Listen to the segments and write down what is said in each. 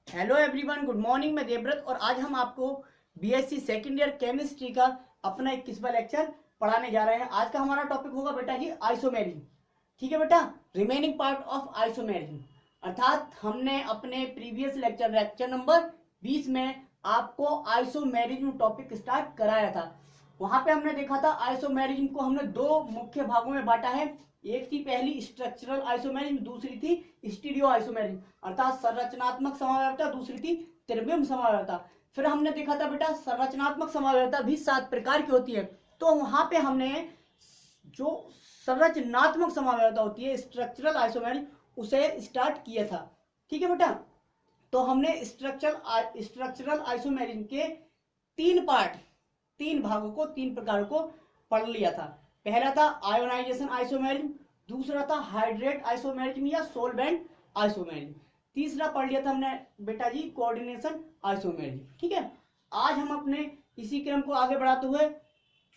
Hello everyone, good morning. मैं देवव्रत और आज हम आपको बीएससी सेकेंड ईयर केमिस्ट्री का अपना 21वां लेक्चर पढ़ाने जा रहे हैं। आज का हमारा टॉपिक होगा बेटा जी आइसोमेरिज्म। ठीक है बेटा, रिमेनिंग पार्ट ऑफ आइसोमेरिज्म। अर्थात हमने अपने प्रीवियस लेक्चर नंबर 20 में आपको आइसोमेरिज्म टॉपिक स्टार्ट कराया था। वहां पे हमने देखा था आइसोमेरिज्म को हमने दो मुख्य भागों में बांटा है। एक थी पहली स्ट्रक्चरल आइसोमेरिज्म, दूसरी थी स्टीरियो आइसोमेरिज्म अर्थात संरचनात्मक समावयवता, दूसरी थी त्रिविम समावयवता। फिर हमने देखा था बेटा संरचनात्मक समावयवता भी 7 प्रकार की होती है। तो वहां पे हमने जो संरचनात्मक समावयवता होती है स्ट्रक्चरल आइसोमेरिज्म उसे स्टार्ट किया था। ठीक है बेटा, तो हमने स्ट्रक्चरल आइसोमेरिज्म के तीन भागों को, तीन प्रकारों को पढ़ लिया था। पहला था आयोनाइजेशन आइसोमेरिज्म, दूसरा था हाइड्रेट आइसोमेरिज्म या सोलवेंट आइसोमेरिज्म, तीसरा पढ़ लिया था हमने बेटा जी कोऑर्डिनेशन आइसोमेरिज्म। ठीक है, आज हम अपने इसी क्रम को आगे बढ़ाते हुए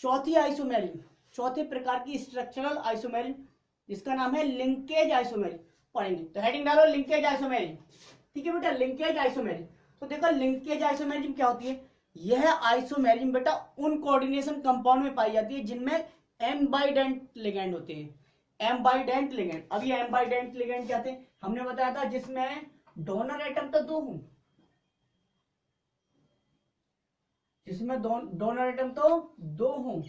चौथी आइसोमेरिज्म, चौथे प्रकार की स्ट्रक्चरल आइसोमेरिज्म जिसका नाम है लिंकेज आइसोमेरिज्म पढ़ेंगे। तो हेडिंग डालो लिंकेज आइसोमेरिज्म। ठीक है बेटा, लिंकेज आइसोमेरिज्म। तो देखो लिंकेज आइसोमेरिज्म क्या होती है। यह आइसोमेरिज्म बेटा उन कोऑर्डिनेशन कंपाउंड में पाई जाती है जिनमें एम्बाइडेंट लिगेंड होते हैं। एम्बाइडेंट लिगेंड, अब ये एम्बाइडेंट लिगेंड क्या थे हमने बताया था, जिसमें डोनर एटम तो दो हों, जिसमें डोनर एटम तो दो हों,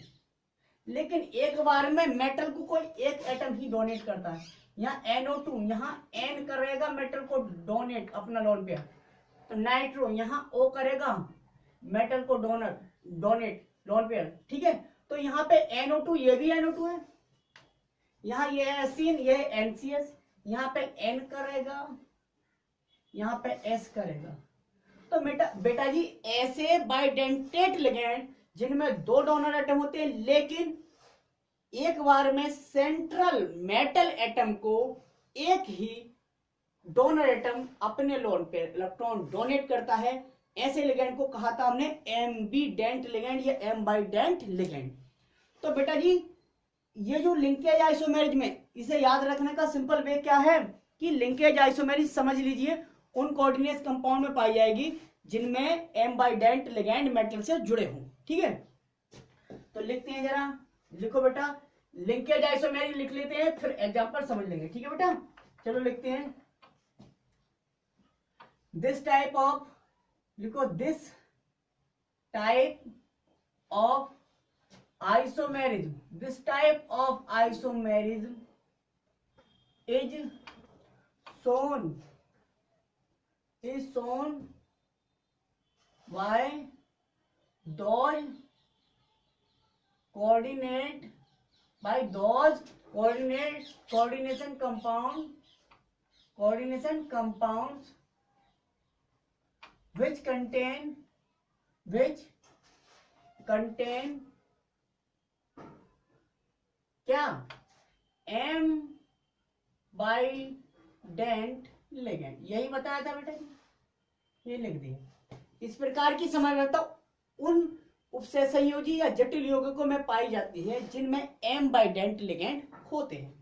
लेकिन एक बार में मेटल को कोई एक एटम ही डोनेट करता है। यहाँ NO2, यहाँ N करेगा मेटल को डोनेट अपना लोन पेयर, तो नाइट्रो यहाँ O करेगा मेटल को डोनेट लोन पेयर। ठीक है, तो यहाँ पे NO2, ये भी NO2 है, यहाँ ये एसिन, ये NCS, यहाँ पे N करेगा, यहाँ पे S करेगा। तो बेटा जी ऐसे बाइडेंटेट लिगेंड जिनमें दो डोनर एटम होते हैं लेकिन एक बार में सेंट्रल मेटल एटम को एक ही डोनर एटम अपने लोन पे इलेक्ट्रॉन डोनेट करता है, ऐसे लिगेंड को कहा था हमने एम्बीडेंट लिगेंड या एम्बाइडेंट लिगेंड। तो बेटा जी ये जो लिंकेज आइसोमेरिज्म है इसे याद रखने का सिंपल वे क्या है कि लिंकेज आइसोमेरिज्म समझ लीजिए उन कोऑर्डिनेट कंपाउंड में पाई जाएगी जिनमें एम्बाइडेंट लिगेंड मेटल से जुड़े हों। ठीक है, तो लिखते हैं जरा, लिखो बेटा लिंकेज आइसोमेरिज्म लिख लेते हैं, फिर एग्जांपल समझ लेंगे। ठीक है बेटा, चलो लिखते हैं दिस टाइप ऑफ, लिखो this type of isomerism, this type of isomerism is shown by those coordination compounds which contain क्या एम्बाइडेंट लिगेंड, यही बताया था बेटा जी, ये लिख दिए। इस प्रकार की समव्यवस्था उन उपसंयोजी या जटिल यौगिकों में पाई जाती है जिनमें एम्बाइडेंट लिगेंड होते हैं।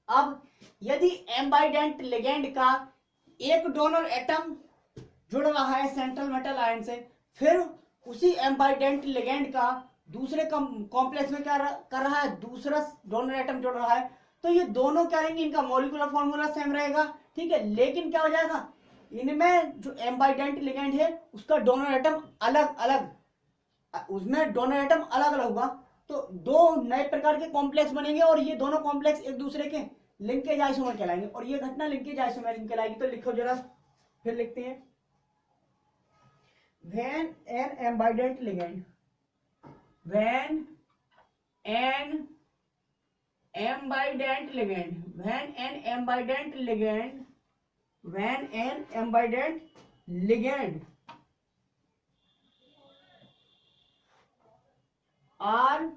अब यदि एम्बाइडेंट लिगेंड का एक डोनर एटम जुड़ रहा है सेंट्रल मेटल आयन से, फिर उसी एम्बाइडेंट लिगेंड का दूसरे कॉम्प्लेक्स में क्या कर रहा है, दूसरा डोनर एटम जुड़ रहा है, तो ये दोनों क्या रहेंगे, इनका मॉलिक्यूलर फॉर्मूला सेम रहेगा। ठीक है, लेकिन क्या हो जाएगा, इनमें जो एम्बाइडेंट लिगेंड है उसका डोनर एटम अलग अलग, उसमें डोनर एटम अलग अलग होगा, तो दो नए प्रकार के कॉम्प्लेक्स बनेंगे और ये दोनों कॉम्प्लेक्स एक दूसरे के लिंकेज आइसोमर कहलाएंगे और ये घटना लिंकेज आइसोमेरिज्म कहलाएगी। तो लिखो जरा, फिर लिखते हैं when an ambident ligand are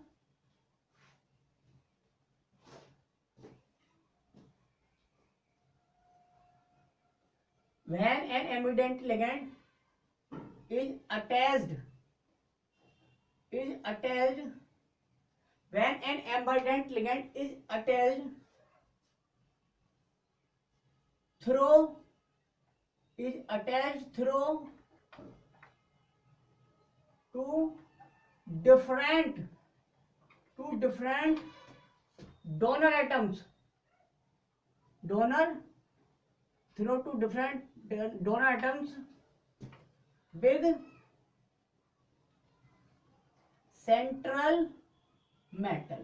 is attached when an ambident ligand is attached through is attached through to different donor atoms, through two different donor atoms with central metal.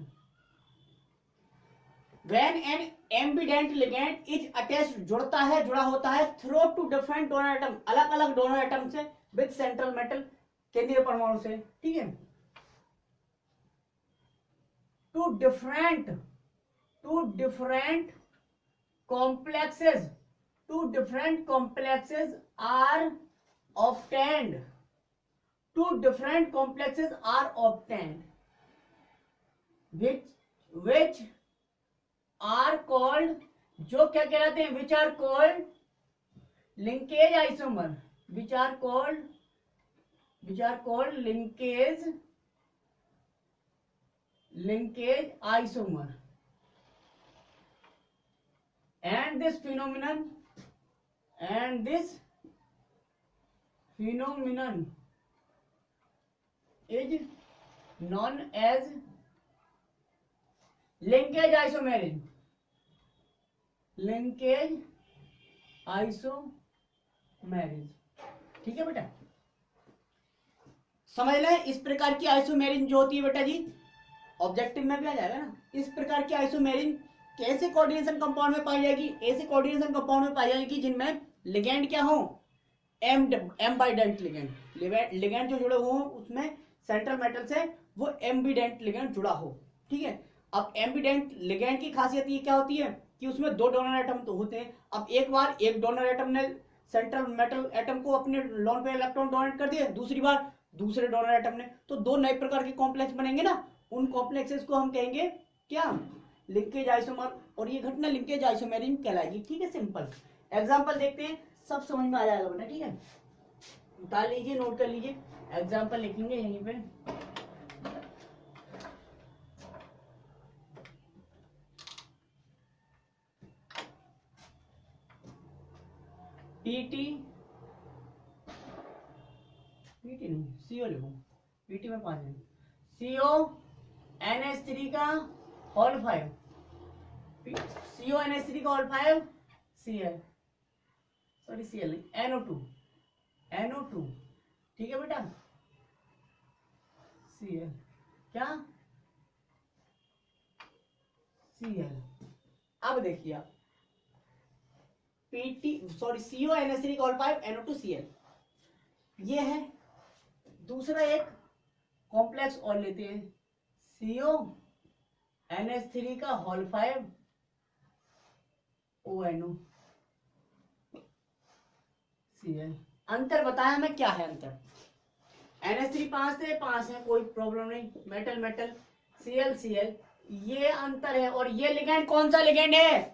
When an ambident ligand is attached, जुड़ता है, जुड़ा होता है through two different donor atom, अलग अलग donor atom से with central metal, केंद्रीय परमाणु से, ठीक है। two different complexes are obtained, which are called, जो क्या कहलाते हैं, which are called linkage isomer, which are called linkage isomer. And this phenomenon is known as linkage isomerism. ठीक है बेटा, समझ लें। इस प्रकार की आइसोमेरिन जो होती है बेटा जी, ऑब्जेक्टिव में भी आ जाएगा ना। इस प्रकार की आइसोमेरिन कैसे कोऑर्डिनेशन कंपाउंड में पाई जाएगी? ऐसे कोऑर्डिनेशन कंपाउंड में पाई जाएगी जिनमें लिगेंड क्या हो, एम्बाइडेंट लिगेंड जो जुड़े हुए हो उसमें सेंट्रल मेटल से वो एम्बिडेंट लिगेंड जुड़ा हो, ठीक है। अब एम्बिडेंट लिगेंड की खासियत ये क्या होती है कि उसमें दो डोनर एटम तो होते हैं। अब एक बार एक डोनर एटम ने सेंट्रल मेटल एटम को अपने लोन पे इलेक्ट्रॉन डोनेट कर दिए, दूसरी बार दूसरे डोनर एटम ने, तो दो नए प्रकार के कॉम्प्लेक्स बनेंगे ना। उन कॉम्प्लेक्सेस को हम कहेंगे क्या, लिंकेज आइसोमर, और ये घटना लिंकेज आइसोमेरिन कहलाएगी, ठीक है। सिंपल एग्जांपल देखते हैं, सब समझ में आ जाएगा बेटा, ठीक है। उतार लीजिए, नोट कर लीजिए, एग्जांपल लिखेंगे यहीं पे। पीटी नहीं, सीओ लिखो, पीटी में 5 है, सीओ NH3 का होल 5, CO NH3 का whole 5, Cl, sorry Cl NO2, ठीक है बेटा, Cl क्या, Cl। अब देखिए आप, CO NH3 का होल 5 NO2 Cl, ये है। दूसरा एक कॉम्प्लेक्स और लेते हैं, CO NH3 का होल 5 ONO Cl। अंतर बताया मैं, क्या है अंतर? NH3 5 थे, 5 है, कोई प्रॉब्लम नहीं, मेटल Cl, ये अंतर है। और ये लिगेंड कौन सा लिगेंड है?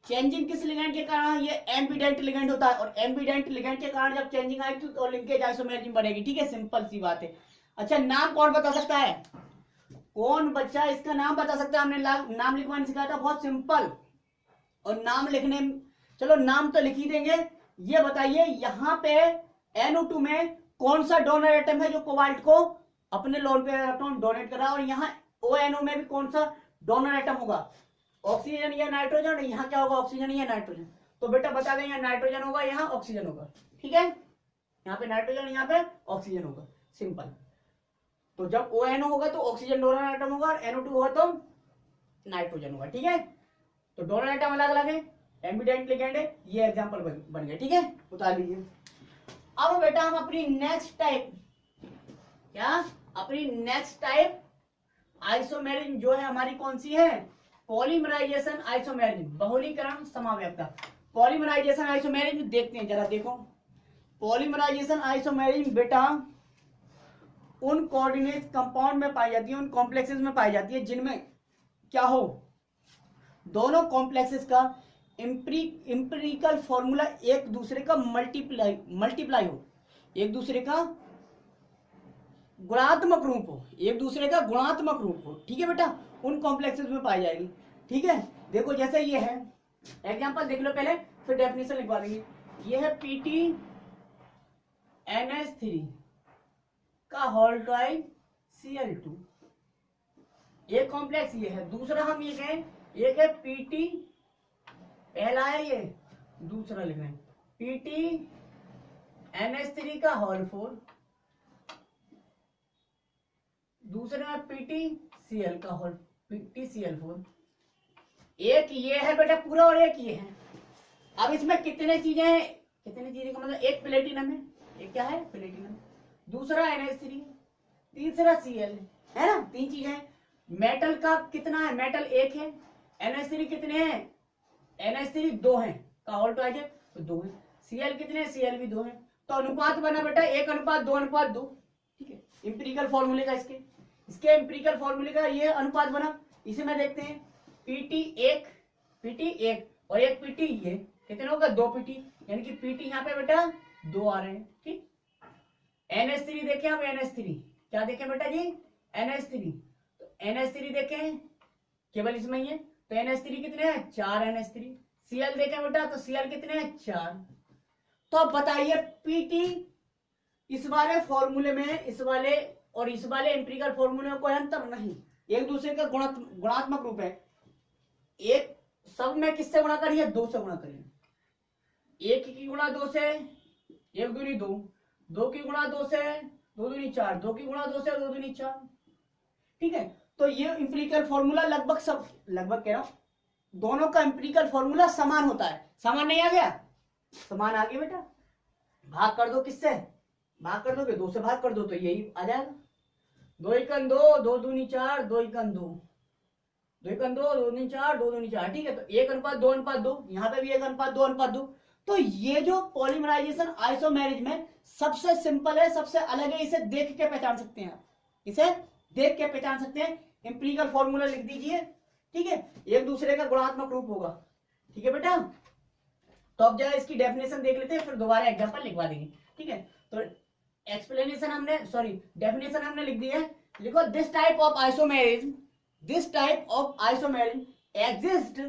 चेंजिंग किस लिगेंड के कारण? ये एम्बिडेंट लिगेंड होता है, और एम्बिडेंट लिगेंड के कारण जब चेंजिंग आएगी तो लिंकेज आइसोमेरिज्म बनेगी, ठीक है। सिंपल सी बात है। अच्छा, नाम कौन बता सकता है? कौन बच्चा इसका नाम बता सकता है? हमने नाम लिखवाने सिखाया था, बहुत सिंपल। और नाम लिखने, चलो नाम तो लिख ही देंगे। ये बताइए यहाँ पे NO2 में कौन सा डोनर एटम है जो कोबाल्ट को अपने लोन पे इलेक्ट्रॉन डोनेट कर रहा है, और यहाँ ONO में भी कौन सा डोनर एटम होगा, ऑक्सीजन या नाइट्रोजन? यहाँ क्या होगा, ऑक्सीजन या नाइट्रोजन? तो बेटा बता दें, यहाँ नाइट्रोजन होगा, यहाँ ऑक्सीजन होगा, ठीक है। यहाँ पे नाइट्रोजन, यहाँ पे ऑक्सीजन होगा, सिंपल। तो जब ONO होगा तो ऑक्सीजन डोनर एटम होगा, और NO2 होगा तो नाइट्रोजन होगा, ठीक है। तो डोनर एटम अलग अलग है, एम्बिडेंट लिगेंड है, ये एग्जांपल बन गया, ठीक है। उतार लीजिए। अब बेटा हम अपनी नेक्स्ट टाइप आइसोमेरिज्म जो है हमारी कौन सी है? पॉलीमराइजेशन आइसोमेरिज्म, बहुलीकरण समाव्यक्ता। पॉलीमराइजेशन आइसोमेरिज्म देखते हैं, जरा देखो। पॉलीमराइजेशन आइसोमेरिज्म बेटा उन कोऑर्डिनेट कंपाउंड में पाई जाती है, उन कॉम्प्लेक्सेस में पाई जाती है जिनमें क्या हो, दोनों कॉम्प्लेक्सेस का एम्पिरिकल फॉर्मूला एक दूसरे का मल्टीप्लाई हो, एक दूसरे का गुणात्मक रूप हो, ठीक है बेटा। उन कॉम्प्लेक्सेस में पाई जाएगी, ठीक है। देखो जैसे ये है, एग्जांपल देख लो पहले, फिर डेफिनेशन लिखवा देंगे। ये है PTNH3 का होल ट्वाइस Cl2, एक कॉम्प्लेक्स ये है। दूसरा हम ये कहें, एक है PT, पहला है ये, दूसरा लिख रहे हैं PTNH3 का होल 4, दूसरे में PTCl का होल PTCl4। एक ये है बेटा पूरा और एक ये है। अब इसमें कितने चीजें हैं, कितनी चीजें का मतलब एक प्लेटिनम है, एक क्या है प्लेटिनम, दूसरा NH3, तीसरा Cl है ना, तीन चीजें हैं। मेटल का कितना है, मेटल एक है, NH3 कितने हैं, NH3 दो है का होल ट्वाइस है तो दो है, Cl कितने हैं, Cl भी दो है। तो अनुपात बना बेटा 1:2:2, ठीक है, इंपेरिकल फॉर्मूले का इसके इंपेरिकल फॉर्मूले का ये अनुपात बना। इसे में देखते हैं PT1 और एक PT, ये कितने होगा 2 PT, यानी कि PT यहाँ पे बेटा 2 आ रहे हैं, ठीक। NH3 देखें हम, NH3 क्या देखें बेटा जी, NH3, तो NH3 देखें केवल इसमें ही है, तो NH3 कितने हैं 4 NH3। Cl देखें बेटा तो Cl कितने हैं 4। तो अब बताइए PT इस वाले फॉर्मूले में, इस वाले और इस वाले एम्पिरिकल फॉर्मूले में कोई अंतर नहीं, एक दूसरे का गुणात्मक रूप है। एक सब में किससे गुणा करिए, 2 से गुणा करिए, 1 की गुणा 2 से 1 दूनी 2, 2 की गुणा 2 से 2 दूनी 4, 2 की गुणा 2 से 2 दूनी 4, ठीक है। तो ये इंपेरिकल फॉर्मूला लगभग कह रहा हूं दोनों का इंपेरिकल फॉर्मूला समान होता है। समान नहीं आ गया, समान आ गया बेटा, भाग कर दो, किससे भाग कर दोगे, 2 से भाग कर दो तो यही आ जाएगा, 2 एकन 2, 2 दूनी 4, 2 एकन 2, 2 एकन 2, 2 दूनी 4, 2 दूनी 4, ठीक है। तो 1:2:2, यहाँ पे भी 1:2:2। तो ये जो पॉलीमराइजेशन आइसोमेरिज में सबसे सिंपल है, सबसे अलग है, इसे देख के पहचान सकते हैं, इसे देख के पहचान सकते हैं। इंपेरिकल फॉर्मूला लिख दीजिए, ठीक है, एक दूसरे का गुणात्मक रूप होगा, ठीक है बेटा। तो अब जरा इसकी डेफिनेशन देख लेते हैं, फिर दोबारा एग्जांपल लिखवा देंगे, ठीक है। तो एक्सप्लेनेशन हमने, सॉरी डेफिनेशन हमने लिख दी है, लिखो this type of isomerism exist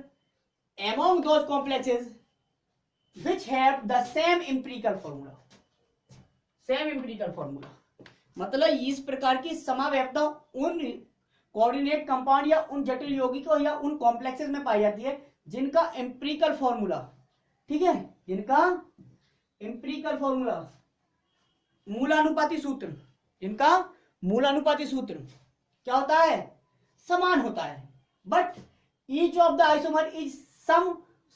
among those complexes which have the same empirical formula। मतलब इस प्रकार की समावयवता उन कोऑर्डिनेट कंपाउंड या उन जटिल यौगिकों या उन कॉम्प्लेक्सेस में पाई जाती है जिनका एम्पिरिकल फॉर्मूला, ठीक है, जिनका एम्पिरिकल फॉर्मूला मूलानुपाती सूत्र, जिनका मूलानुपाती सूत्र क्या होता है, समान होता है। But each of the isomer is some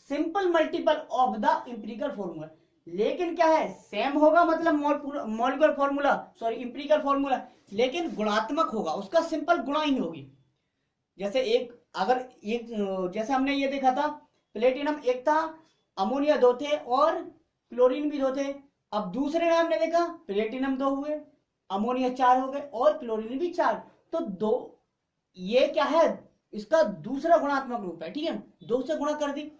simple multiple of the empirical formula. लेकिन क्या है, सेम होगा मतलब molecular formula, sorry empirical formula, लेकिन गुणात्मक होगा, उसका सिंपल गुणा ही होगी। जैसे जैसे हमने ये देखा था, प्लेटिनम एक था, अमोनिया 2 थे और क्लोरीन भी 2 थे। अब दूसरे में हमने देखा प्लेटिनम 2 हुए, अमोनिया 4 हो गए और क्लोरीन भी 4। तो 2 ये क्या है, इसका दूसरा गुणात्मक रूप है, ठीक है, 2 से गुणा कर दी।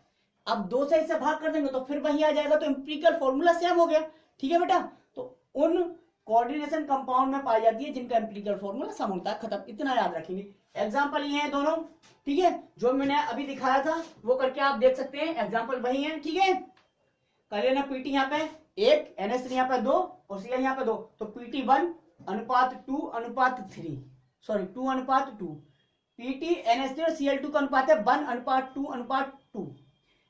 अब 2 से इसे भाग कर देंगे तो फिर वही आ जाएगा, तो एम्पिरिकल फॉर्मूला सेम हो गया, ठीक है बेटा। तो उन कोऑर्डिनेशन कंपाउंड में पाई जाती है जिनका एम्पिरिकल फॉर्मूला सम होता है, खत्म, इतना याद रखेंगे। एग्जांपल ये हैं दोनों, ठीक है, जो मैंने अभी दिखाया था वो करके आप देख सकते हैं, एग्जांपल वही है, ठीक है। कर लेना PT यहाँ पे 1, NH3 यहाँ पे 2 और Cl यहाँ पे 2, तो PT1:2:3, सॉरी 2:2। PT NH3 और Cl2 का अनुपात है 1:2:2।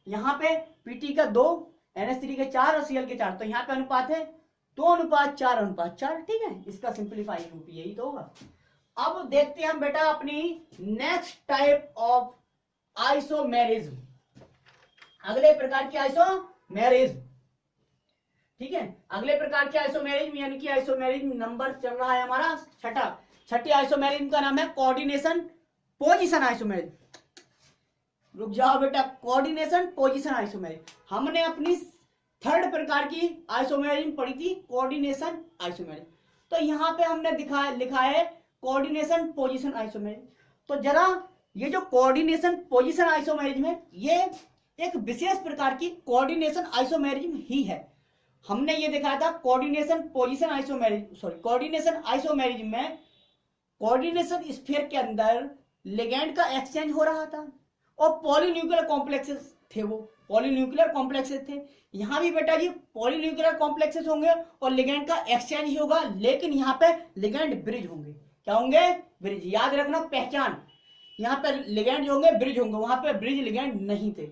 यहाँ पे PT का 2, NH3 के 4 और Cl के 4, तो यहाँ पे अनुपात है 2:4:4, ठीक है। इसका सिंप्लीफाइड रूप यही तो होगा। अब देखते हैं हम बेटा अपनी नेक्स्ट टाइप ऑफ आइसोमेरिज्म, अगले प्रकार की आइसोमेरिज्म, ठीक है, अगले प्रकार की आइसोमेरिज्म, यानी कि आइसोमेरिज्म नंबर चल रहा है हमारा छठी आइसोमेरिज्म का नाम है कोऑर्डिनेशन पोजीशन आइसोमेरिज्म। रुक जाओ बेटा, कोऑर्डिनेशन पोजीशन आइसोमेरिज्म हमने अपनी थर्ड प्रकार की आइसोमेरिज्म पढ़ी थी, कोऑर्डिनेशन आइसोमेरिज्म। तो यहाँ पे हमने लिखा है कोऑर्डिनेशन पोजीशन आइसोमेरिज्म। तो जरा ये जो कोऑर्डिनेशन पोजीशन आइसोमेरिज्म है, ये एक विशेष प्रकार की कोऑर्डिनेशन आइसोमेरिज्म ही है। हमने ये दिखाया था coordination position isomerism, sorry coordination isomerism में कोऑर्डिनेशन स्फीयर के अंदर लिगैंड का एक्सचेंज हो रहा था और पॉलीन्यूक्लियर कॉम्प्लेक्सेस थे वो, पॉलीन्यूक्लियर कॉम्प्लेक्सेस थे। यहाँ भी बेटा जी पॉलीन्यूक्लियर कॉम्प्लेक्सेस होंगे और लिगेंड का एक्सचेंज होगा, लेकिन यहाँ पे लिगेंड ब्रिज होंगे। क्या होंगे? ब्रिज। याद रखना पहचान, यहाँ पे लिगेंड होंगे ब्रिज होंगे, वहां पे ब्रिज लिगेंड नहीं थे।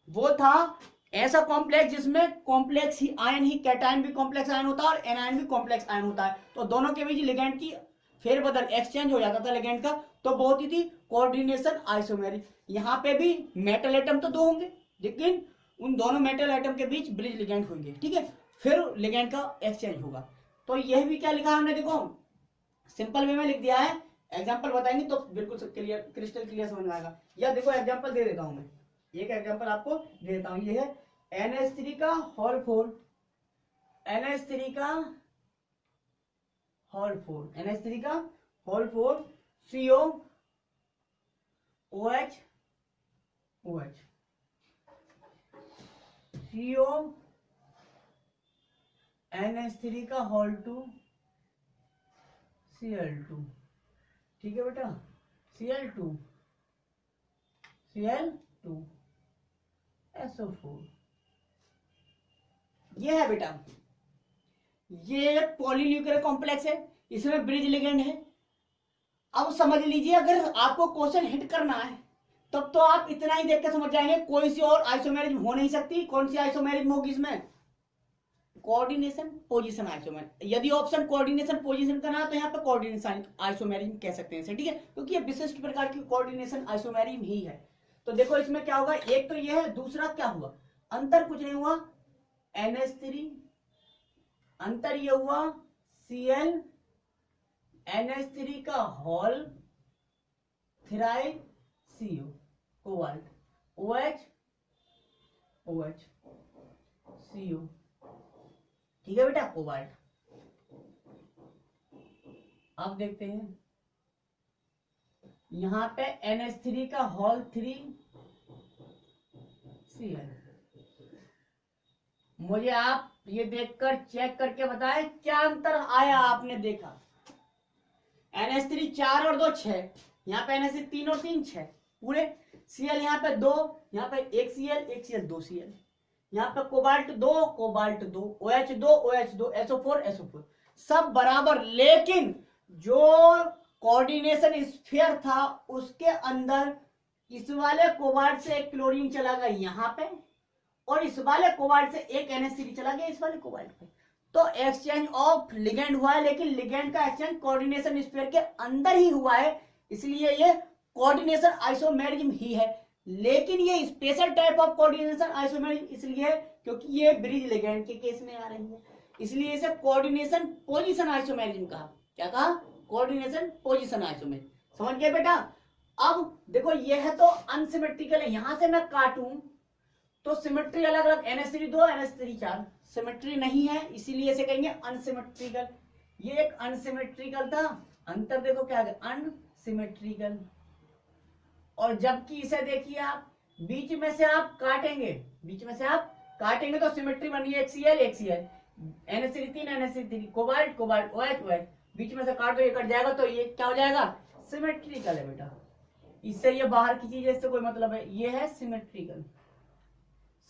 वो था ऐसा कॉम्प्लेक्स जिसमें कॉम्प्लेक्स ही आयन ही, कैटायन भी कॉम्प्लेक्स आयन होता है और एनायन भी कॉम्प्लेक्स आयन होता है, तो दोनों के बीच लिगेंड की फेरबदल एक्सचेंज हो जाता था लिगेंड का, तो बहुत ही थी कोऑर्डिनेशन आइसोमेरिक। यहाँ पे भी मेटल एटम तो दो होंगे, लेकिन उन दोनों मेटल एटम के बीच ब्रिज लिगेंड होंगे, ठीक है, फिर लिगेंड का एक्सचेंज होगा। तो यह भी क्या लिखा हमने, देखो सिंपल वे में लिख दिया है, एग्जाम्पल बताएंगे तो बिल्कुल क्लियर, क्रिस्टल क्लियर समझ में आएगा। या देखो एग्जाम्पल दे देता हूं मैं, एक एग्जाम्पल आपको दे देता हूं, ये है NH3 का होल 4, NH3 का होल 4, NH3 का whole 4 CO OH OH CO NH3 का होल 2 Cl2, ठीक है बेटा, Cl2 SO4, ये है बेटा, ये पॉलीन्यूक्लियर कॉम्प्लेक्स है, इसमें ब्रिज लिगेंड है। अब समझ लीजिए, अगर आपको क्वेश्चन हिट करना है तब तो आप इतना ही देख के समझ जाएंगे, कोई सी और आइसोमेरिज्म हो नहीं सकती। कौन सी आइसोमेरिज्म होगी इसमें? Coordination position isomerism. यदि ऑप्शन कोऑर्डिनेशन पोजीशन का ना, तो यहाँ पे कोऑर्डिनेशन आइसोमेरिज्म कह सकते हैं, ठीक है, क्योंकि ये विशिष्ट प्रकार की कोऑर्डिनेशन आइसोमेरिज्म ही है। तो देखो इसमें क्या होगा, एक तो ये है, दूसरा क्या हुआ, अंतर कुछ नहीं हुआ, NH3 अंतर ये हुआ Cl NH3 का whole 3 CO cobalt OH OH CO, ठीक है बेटा, कोबाल्ट। अब देखते हैं यहां पे NH3 का होल 3 Cl। मुझे आप ये देखकर चेक करके बताएं क्या अंतर आया, आपने देखा NH3 4 और 2 6, यहाँ पे NH3 3 और 3 6 पूरे, Cl यहाँ पे 2, यहाँ पे 1 Cl 2 Cl, यहाँ पे कोबाल्ट 2 OH 2 SO4 सब बराबर, लेकिन जो कोऑर्डिनेशन स्फीयर था उसके अंदर इस वाले कोबाल्ट से एक क्लोरीन चला गया यहाँ पे, और इस वाले कोबाल्ट से एक NH3 चला गया इस वाले कोबाल्ट पे, तो एक्सचेंज ऑफ लिगेंड हुआ है, लेकिन लिगेंड का एक्सचेंज कोऑर्डिनेशन स्फीयर के अंदर ही हुआ है, इसलिए ये कोऑर्डिनेशन आइसोमेरिज्म ही है। लेकिन ये special type of coordination isomerism इसलिए क्योंकि ये ब्रिज लिगेंड के केस में आ रही है, इसलिए इसे कोऑर्डिनेशन पोजीशन आइसोमेरिज्म कहा। क्या कहा? Coordination position isomerism. समझ गए बेटा? अब देखो ये है तो अनसिमेट्रिकल है, यहां से मैं काटूं तो सिमेट्री अलग अलग, NH3 2 NH3 4 सिमेट्री नहीं है, इसीलिए इसे कहेंगे अनसिमेट्रिकल। ये एक अनसिमेट्रिकल था, अंतर देखो क्या है, अनसिमेट्रिकल। और जबकि इसे देखिए आप बीच में से आप काटेंगे, बीच में से आप काटेंगे तो सिमेट्री बन गई, एक Cl NH3 3 NH3 cobalt OH OH, बीच में से काट दो ये कट जाएगा, तो ये क्या हो जाएगा? सिमेट्रिकल है बेटा। इससे ये बाहर की चीज है, इससे कोई मतलब है, ये है सिमेट्रिकल,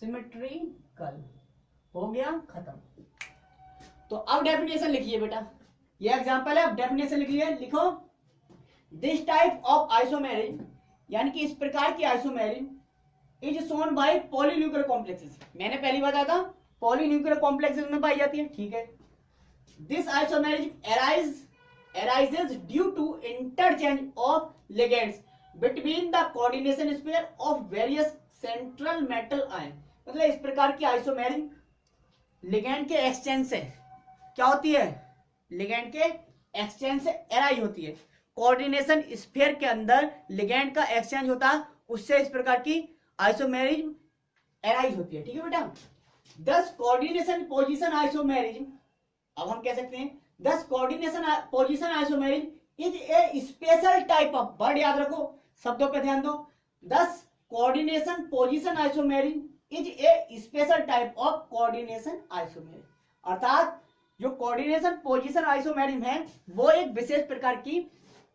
सिमेट्रिकल हो गया, खत्म। तो अब डेफिनेशन लिखिए बेटा, ये एग्जांपल है, अब डेफिनेशन लिखिए, लिखो दिस टाइप ऑफ आइसोमेरिज्म, यानी कि इस प्रकार की isomerism is shown by polynuclear complexes. मैंने पहले बताया था पॉलीन्यूक्लियर कॉम्प्लेक्सेस में पाई जाती है, ठीक है। This isomerism arises due to interchange of ligands between the coordination sphere of various central metal ion। मतलब इस प्रकार की आइसोमेरिज्म लिगेंड के एक्सचेंज से क्या होती है? लिगेंड के एक्सचेंज से एराइज होती है, कोऑर्डिनेशन स्फीयर के अंदर लिगेंड का एक्सचेंज होता है, उससे इस प्रकार की आइसोमेरिज्म एराइज होती है, ठीक है बेटा। दस कोऑर्डिनेशन पोजीशन आइसोमेरिज्म, अब हम कह सकते हैं दस coordination position isomerism is a special type of, word याद रखो, शब्दों पे ध्यान दो, दस coordination position isomerism is a special type of coordination isomerism. अर्थात जो कोऑर्डिनेशन पोजीशन आइसोमेरिज्म है वो एक विशेष प्रकार की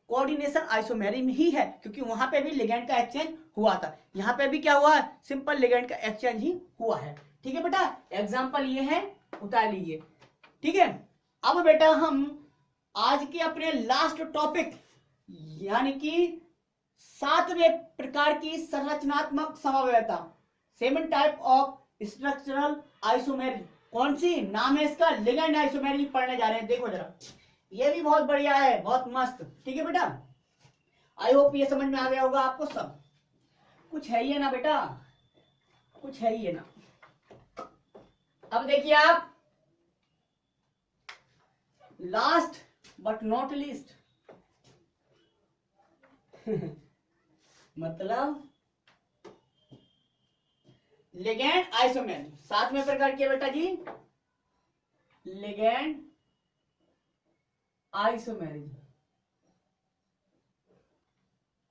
कोऑर्डिनेशन आइसोमेरी में ही है, क्योंकि वहां पे भी लिगेंड का एक्सचेंज हुआ था, यहाँ पे भी क्या हुआ है, सिंपल लिगेंड का एक्सचेंज ही हुआ है। ठीक है बेटा, एग्जाम्पल ये है, उतार लीजिए। ठीक है, अब बेटा हम आज के अपने लास्ट टॉपिक यानी कि 7वें प्रकार की संरचनात्मक समव्ययता, 7 टाइप ऑफ स्ट्रक्चरल आइसोमेरी, कौन सी नाम है इसका, लिगेंड आइसोमेरी पढ़ने जा रहे हैं। देखो जरा, ये भी बहुत बढ़िया है, बहुत मस्त। ठीक है बेटा, आई होप ये समझ में आ गया होगा आपको सब। कुछ है ये ना बेटा, कुछ है ये ना। अब देखिए आप, लास्ट बट नॉट लीस्ट मतलब लिगेंड आइसोमेरी, 7वें प्रकार की बेटा जी, लिगेंड आइसोमेरिज्म।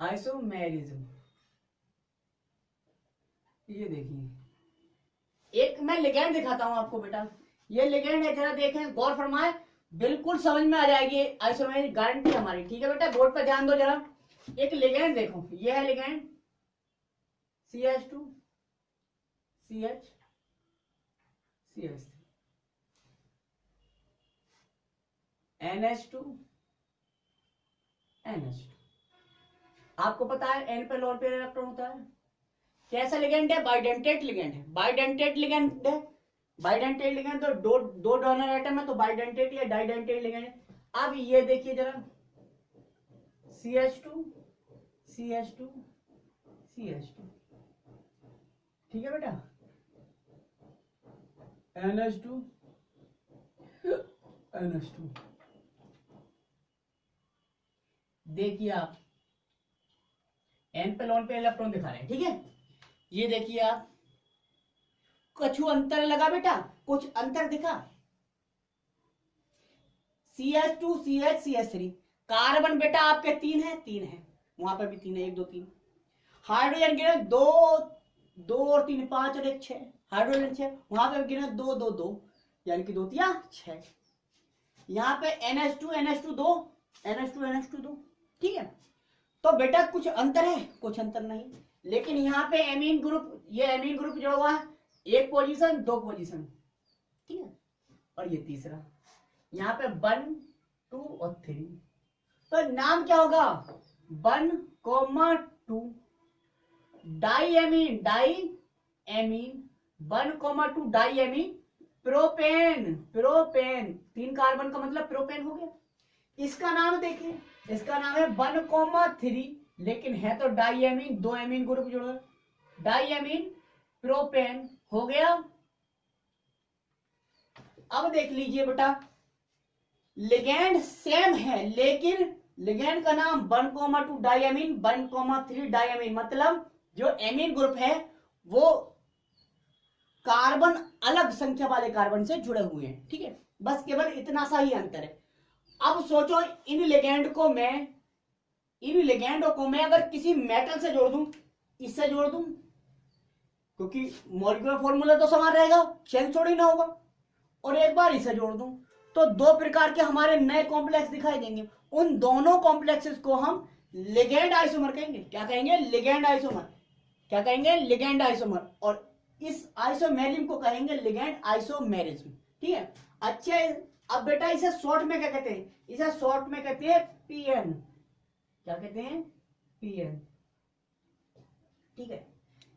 आइसोमेरिज्म ये देखिए, एक मैं लिगेंड दिखाता हूं आपको बेटा, ये लिगेंड है, जरा देखें, गौर फरमाए, बिल्कुल समझ में आ जाएगी आइसोमेरी, गारंटी हमारी। ठीक है बेटा, बोर्ड पर ध्यान दो जरा। एक लिगेंड देखो, ये है ligand CH2 CH CH3 NH2 NH2। आपको पता है N पे लोअर पेयर इलेक्ट्रॉन होता है। कैसा लिगेंड है, बाइडेंटेट लिगेंड है, बाइडेंटेट लिगेंड है। बाइडेंटेट लिगेंड तो दो डोनर एटम है, तो बाइडेंटेट या डाइडेंटेट लिगेंड है। अब ये देखिए जरा, CH2 CH2 CH2, ठीक है बेटा, NH2 NH2। देखिए आप, N पे लोन पे इलेक्ट्रॉन दिखा रहे हैं। ठीक है, ये देखिए आप, कुछ अंतर लगा बेटा, कुछ अंतर दिखा। CH2 CH CH3, कार्बन बेटा आपके 3 है, वहां पर भी 3 है, 1 2 3। हाइड्रोजन गिने 2 2 और 3 5 और 1 6, हाइड्रोजन 6, वहां पे गिने 2 2 2, यानी कि 2 3 6। यहाँ पे NH2 NH2 2, NH2 NH2 2। ठीक है, तो बेटा कुछ अंतर है, कुछ अंतर नहीं, लेकिन यहाँ पे एमीन ग्रुप, ये एमीन ग्रुप जो हुआ है, 1 पोजीशन 2 पोजीशन। ठीक है, और ये तीसरा, यहाँ पे 1 2 और 3, तो नाम क्या होगा, 1,2 डाईएमीन, डाईएमीन 1,2 डाईएमीन प्रोपेन, प्रोपेन 3 कार्बन का मतलब प्रोपेन हो गया। इसका नाम देखिए, इसका नाम है 1,3, लेकिन है तो डाईएमीन, 2 एमीन ग्रुप जुड़े, डाईएमीन प्रोपेन हो गया। अब देख लीजिए बेटा, लिगेंड सेम है, लेकिन लिगेंड का नाम 1,2 डाईएमीन 1,3 डाईएमीन, मतलब जो एमीन ग्रुप है वो कार्बन अलग संख्या वाले कार्बन से जुड़े हुए हैं। ठीक है, बस केवल इतना सा ही अंतर है। अब सोचो, इन लिगेंडों को मैं अगर किसी मेटल से जोड़ दूं, इससे जोड़ दूं, क्योंकि मॉलिक्यूलर फॉर्मूला तो समान रहेगा, चेंज थोड़ी ना होगा, और एक बार इसे जोड़ दूं, तो 2 प्रकार के हमारे नए कॉम्प्लेक्स दिखाई देंगे। उन दोनों कॉम्प्लेक्सेस को हम लिगेंड आइसोमर कहेंगे। क्या कहेंगे, लिगेंड आइसोमर। क्या कहेंगे, लिगेंड आइसोमर, और इस आइसोमेरिज्म को कहेंगे लिगेंड आइसोमेरिज्म। ठीक है, अच्छा, अब बेटा इसे शॉर्ट में क्या कहते हैं, इसे शॉर्ट में कहते हैं PN। क्या कहते हैं, PN। ठीक है,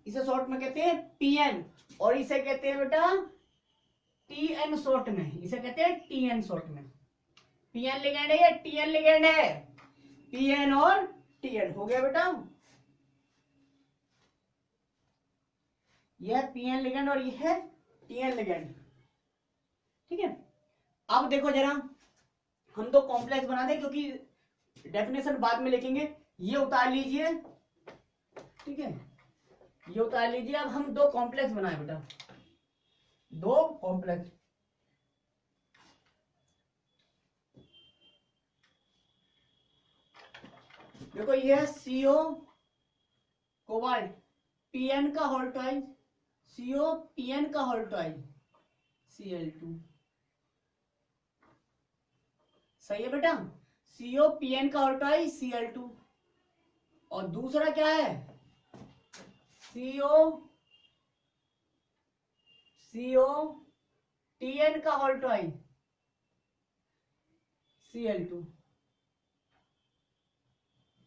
इसे शॉर्ट में कहते हैं PN, और इसे कहते हैं बेटा TN शॉर्ट में, इसे कहते हैं TN शॉर्ट में। PN लिगेंड है या TN लिगेंड है, PN और TN हो गया बेटा, यह PN लिगेंड और यह है TN लिगेंड। ठीक है, अब देखो जरा, हम 2 कॉम्प्लेक्स बना दें, क्योंकि डेफिनेशन बाद में लिखेंगे। ये उतार लीजिए, ठीक है, ये उतार लीजिए। अब हम 2 कॉम्प्लेक्स बनाए बेटा, 2 कॉम्प्लेक्स। देखो ये है CO कोबाल्ट, PN का होल ट्वाइस, CO PN का होल ट्वाइस, Cl2। सही है बेटा, COPN का ऑल्टाई Cl2, और दूसरा क्या है COTN का ऑल्टाई Cl2।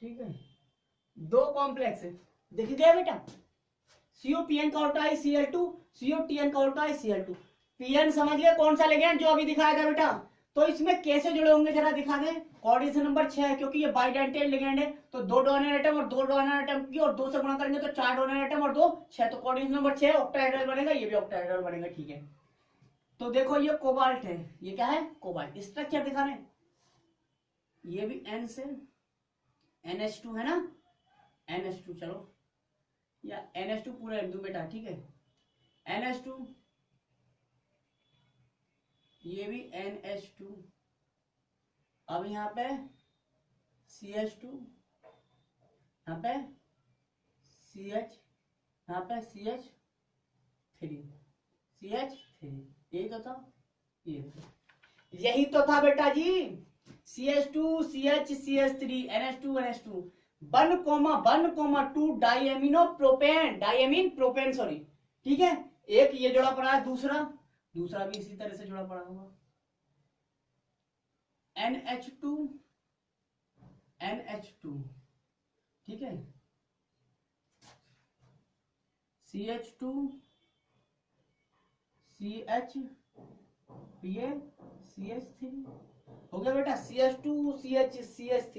ठीक है, दो कॉम्प्लेक्स है, दिख गया बेटा। COPN का ऑल्टाई Cl2, COTN का ऑल्टाई Cl2। PN समझ गए कौन सा लिगेंड जो अभी दिखाया था बेटा। तो इसमें कैसे जुड़े होंगे जरा दिखा दें। कोऑर्डिनेशन नंबर 6 है, क्योंकि ये बाइडेंटेड लिगेंड है, तो 2 डोनर एटम और 2 डोनर एटम की और 2 से गुणा करेंगे तो 4 डोनर एटम और 2 6, तो कोऑर्डिनेशन नंबर 6 ऑक्टाहेड्रल बनेगा, ये भी ऑक्टाहेड्रल बनेगा। ठीक है, तो देखो ये कोबाल्ट है, ये क्या है कोबाल्ट। स्ट्रक्चर दिखा रहे, ये भी N से NH2 है ना, NH2, चलो या NH2 पूरा लिख दूं बेटा। ठीक है, NH2, ये भी NH2, अब यहाँ पे CH2, यहाँ पे CH, यहाँ पे CH3, यही तो था, यही तो था बेटा जी। CH2 CH CH3 NH2 NH2 1,2 diamino propane sorry. ठीक है, एक ये जुड़ा पड़ा है, दूसरा भी इसी तरह से जुड़ा पड़ा होगा। NH2 ठीक है, CH2 CH, ये CH3 हो गया बेटा। CH2 CH CH3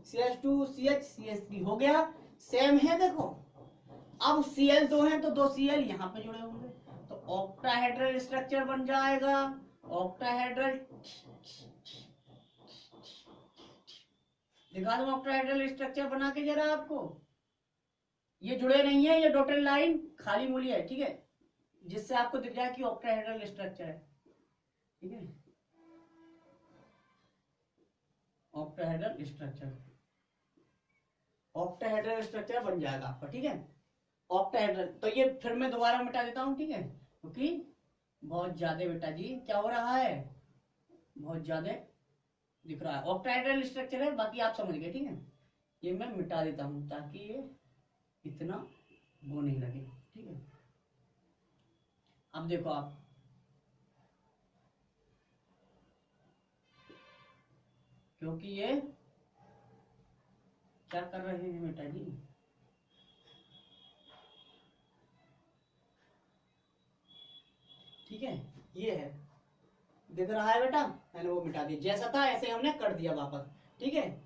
CH2 CH CH3 हो गया, सेम है देखो। अब Cl 2 है तो 2 Cl यहाँ पे जुड़े होंगे, तो ऑक्टाहेड्रल स्ट्रक्चर बन जाएगा। ऑक्टाहेड्रल दिखा दूं ऑक्टाहेड्रल स्ट्रक्चर बना के जरा आपको। ये जुड़े नहीं है, ये डॉटेड लाइन खाली मूली है। ठीक है, जिससे आपको दिख जाए कि ऑक्टाहेड्रल स्ट्रक्चर है। ठीक है, ऑक्टाहेड्रल स्ट्रक्चर बन जाएगा आपका। ठीक है, ऑक्टाहेड्रल। तो ये फिर मैं दोबारा मिटा देता हूं, ठीक है, क्योंकि बहुत ज्यादा बेटा जी क्या हो रहा है, बहुत ज्यादा दिख रहा है। ऑक्टाहेड्रल स्ट्रक्चर है, बाकी आप समझ गए। ठीक है, ये मैं मिटा देता हूं ताकि ये इतना वो नहीं लगे। ठीक है, अब देखो आप, क्योंकि ये क्या कर रहे हैं बेटा जी, ठीक है, ये है, दिख रहा है बेटा, मैंने वो मिटा दिया, जैसा था ऐसे हमने कर दिया वापस। ठीक है,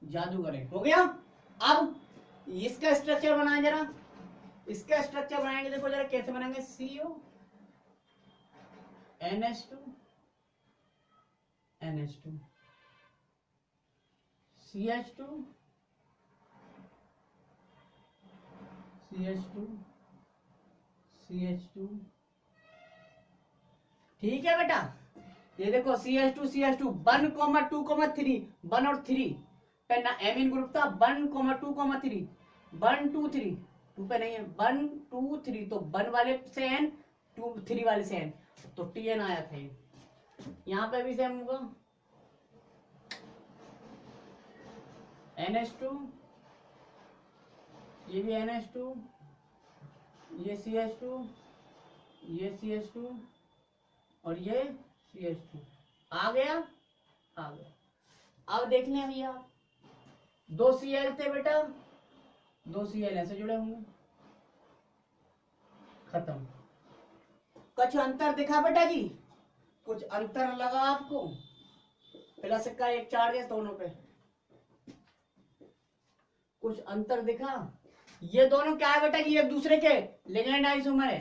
जादूगर हो गया। अब इसका स्ट्रक्चर बनाए जरा, इसका स्ट्रक्चर बनाएंगे, देखो जरा कैसे बनाएंगे। CO NH2 CH2 CH2 ठीक है बेटा, ये देखो CH2 1,2,3 1 और 3 पे ना एमीन ग्रुप था। 1,2,3 1 2 3 2 पे नहीं है, 1 2 3, तो 1 वाले से N 2 3 वाले से N, तो TN आया था। यहाँ पे भी सेम होगा, NH2, ये भी NH2, ये CH2, ये CH2 और ये CH2 आ गया। अब देख लें भैया, 2 Cl थे बेटा, 2 Cl ऐसे जुड़े होंगे, खत्म। कुछ अंतर दिखा बेटा जी, कुछ अंतर लगा आपको? प्लस का एक चार्ज है दोनों पे, कुछ अंतर दिखा? ये दोनों क्या है बेटा जी, एक दूसरे के लिगेंड आइसोमर है।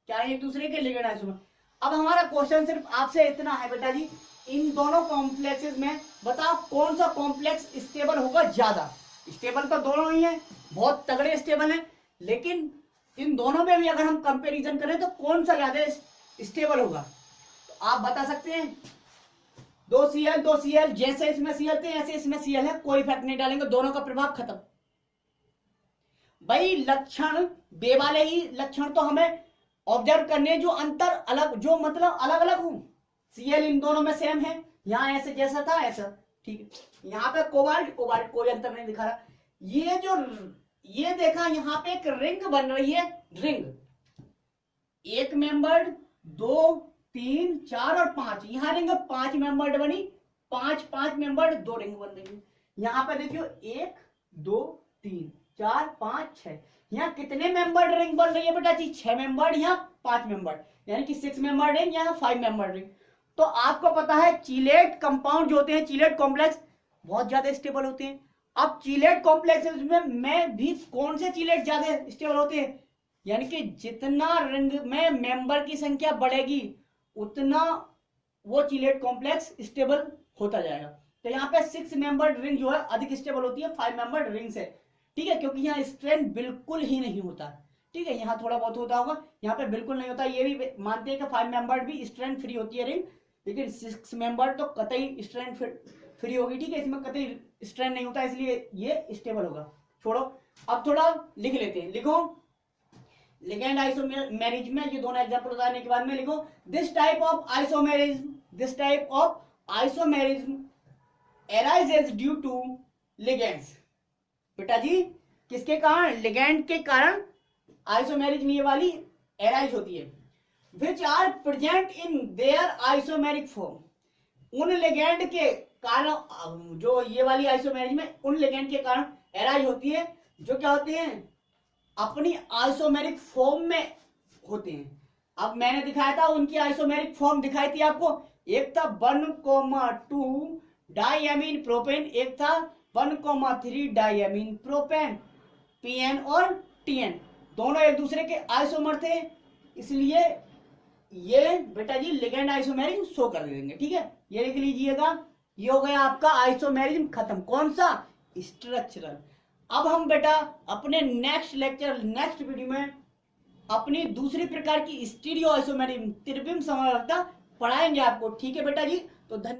क्या है, एक दूसरे के लिगेंड आइसोमर। अब हमारा क्वेश्चन सिर्फ आपसे इतना है बेटा जी, इन दोनों कॉम्प्लेक्सेस में बताओ कौन सा कॉम्प्लेक्स स्टेबल होगा ज्यादा। स्टेबल तो दोनों ही है, बहुत तगड़े स्टेबल है, लेकिन इन दोनों में भी अगर हम कंपैरिजन करें तो कौन सा ज्यादा स्टेबल होगा, तो आप बता सकते हैं। 2 Cl जैसे इसमें Cl थे ऐसे इसमें Cl है, कोई इफेक्ट नहीं डालेंगे, दोनों का प्रभाव खत्म। भाई लक्षण बे वाले ही लक्षण तो हमें ऑब्जर्व करने, जो अंतर अलग, जो मतलब अलग अलग हो। Cl इन दोनों में सेम है, यहां ऐसे जैसा था ऐसा, ठीक है। यहाँ पे कोबाल्ट कोई अंतर नहीं दिखा रहा। ये देखा यहाँ पे एक रिंग बन रही है, रिंग, एक मेंबर्ड, 2 3 4 और 5, यहाँ रिंग 5 मेंबर्ड बनी, 5 मेंबर्ड 2 रिंग बन रही है। यहाँ पे देखियो 1 2 3 4 5 6, यहाँ कितने मेंबर्ड रिंग बन रही है बेटा जी? 6 मेंबर्ड, यहाँ 5 मेंबर्ड, यानी कि 6 मेंबर्ड रिंग, यहाँ 5 मेंबर्ड रिंग। तो आपको पता है चीलेट कंपाउंड जो होते हैं, चीलेट कॉम्प्लेक्स बहुत ज्यादा स्टेबल होते हैं। अब चीलेट कॉम्प्लेक्स में भी कौन से चीलेट ज्यादा स्टेबल होते हैं? यानी कि जितना रिंग में मेंबर की संख्या बढ़ेगी उतना वो चीलेट कॉम्प्लेक्स स्टेबल होता जाएगा। तो यहाँ पे 6 मेंबर्ड रिंग जो है अधिक स्टेबल होती है 5 मेंबर्ड रिंग से, ठीक है, क्योंकि यहाँ स्ट्रेन बिल्कुल ही नहीं होता, ठीक है। यहाँ थोड़ा बहुत होता होगा, यहाँ पे बिल्कुल नहीं होता। ये भी मानते हैं कि 5 मेंबर्ड भी स्ट्रेन फ्री होती है रिंग, लेकिन 6 मेंबर्ड तो कतई स्ट्रेन फ्री होगी, ठीक है, इसमें कतई स्ट्रेन नहीं होता, इसलिए ये स्टेबल होगा। छोड़ो, अब थोड़ा लिख लेते हैं। लिखो लिगेंड आइसोमेरिज्म में ये दोनों एग्जांपल बताने के बाद में लिखो this type of isomerism arises due to ligands. बेटा जी किसके कारण? लिगेंड के कारण आइसोमेरिज्म ये वाली अराइज होती है। Which are present in their isomeric form, उन लिगेंड के कारण, जो ये वाली आइसोमेरिज्म है उन लिगेंड के कारण अराइज होती है जो क्या होते हैं? अपनी आइसोमेरिक फॉर्म में होते हैं। अब मैंने दिखाया था उनकी आइसोमेरिक फॉर्म दिखाई थी आपको, एक था 1,2 डाइएमीन प्रोपेन, एक था 1,3 डाइएमीन प्रोपेन, पीएन और टीएन, दोनों एक दूसरे के आइसोमर थे, इसलिए ये बेटा जी लिगेंड आइसोमेरिज्म शो कर देंगे, ठीक है। ये लिख लीजिएगा, ये हो गया आपका आइसोमेरिज्म खत्म। कौन सा? स्ट्रक्चरल। अब हम बेटा अपने नेक्स्ट वीडियो में अपनी दूसरी प्रकार की स्टीरियो आइसोमेरिज्म त्रिविम समवर्तता पढ़ाएंगे आपको, ठीक है बेटा जी। तो धन्यवाद।